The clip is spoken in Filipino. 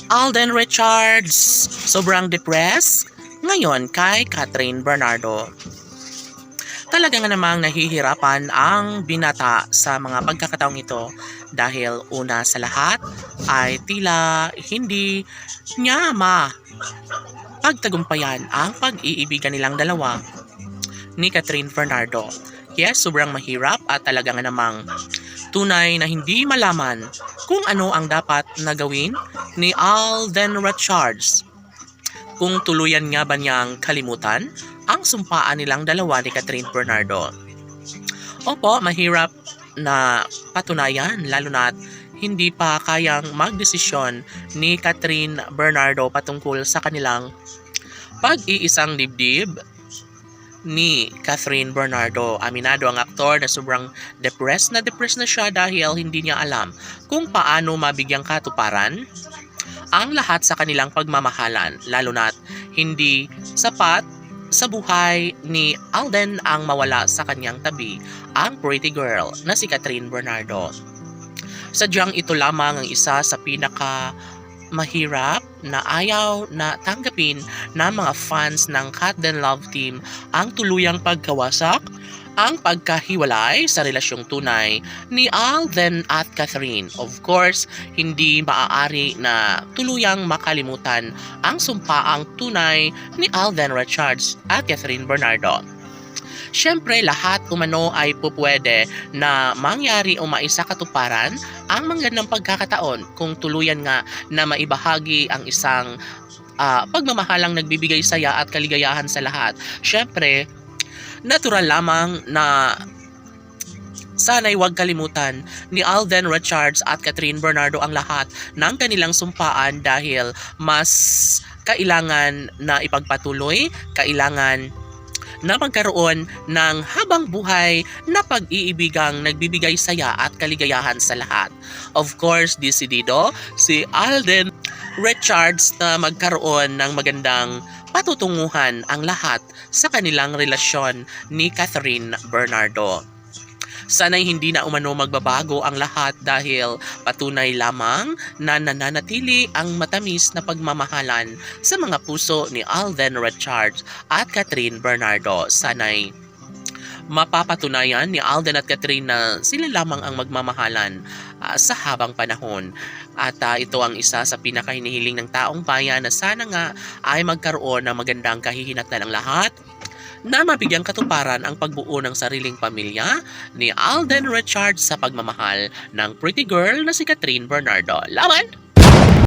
Alden Richards, sobrang depressed ngayon kay Catherine Bernardo. Talaga nga namang nahihirapan ang binata sa mga pagkakataong ito dahil una sa lahat ay tila hindi niya pagtagumpayan ang pag-iibigan nilang dalawa ni Catherine Bernardo. Yes, sobrang mahirap at talaga nga namang tunay na hindi malaman kung ano ang dapat na gawin ni Alden Richards. Kung tuluyan nga ba niyang kalimutan ang sumpaan nilang dalawa ni Catherine Bernardo. Opo, mahirap na patunayan lalo na hindi pa kayang magdesisyon ni Catherine Bernardo patungkol sa kanilang pag-iisang dibdib ni Catherine Bernardo. Aminado ang aktor na sobrang depressed na siya dahil hindi niya alam kung paano mabigyang katuparan ang lahat sa kanilang pagmamahalan, lalo na't hindi sapat sa buhay ni Alden ang mawala sa kanyang tabi ang pretty girl na si Catherine Bernardo. Sadyang ito lamang ang isa sa pinaka mahirap na ayaw na tanggapin ng mga fans ng Cat Den Love Team ang tuluyang pagkawasak, ang pagkahiwalay sa relasyong tunay ni Alden at Catherine. Of course, hindi maaari na tuluyang makalimutan ang sumpaang tunay ni Alden Richards at Catherine Bernardo. Siyempre, lahat umano ay pupwede na mangyari o maisakatuparan ang magandang pagkakataon kung tuluyan nga na maibahagi ang isang pagmamahalang nagbibigay saya at kaligayahan sa lahat. Siyempre, natural lamang na sana'y huwag kalimutan ni Alden Richards at Catherine Bernardo ang lahat ng kanilang sumpaan dahil mas kailangan na ipagpatuloy, kailangan na magkaroon ng habang buhay na pag-iibigang nagbibigay saya at kaligayahan sa lahat. Of course, desidido si Alden Richards na magkaroon ng magandang patutunguhan ang lahat sa kanilang relasyon ni Catherine Bernardo. Sana'y hindi na umano magbabago ang lahat dahil patunay lamang na nananatili ang matamis na pagmamahalan sa mga puso ni Alden Richards at Catherine Bernardo. Sana'y mapapatunayan ni Alden at Catherine na sila lamang ang magmamahalan sa habang panahon. At ito ang isa sa pinakahinihiling ng taong bayan na sana nga ay magkaroon ng magandang kahihinatnan ng lahat na mabigyang katuparan ang pagbuo ng sariling pamilya ni Alden Richards sa pagmamahal ng pretty girl na si Catherine Bernardo. Laban!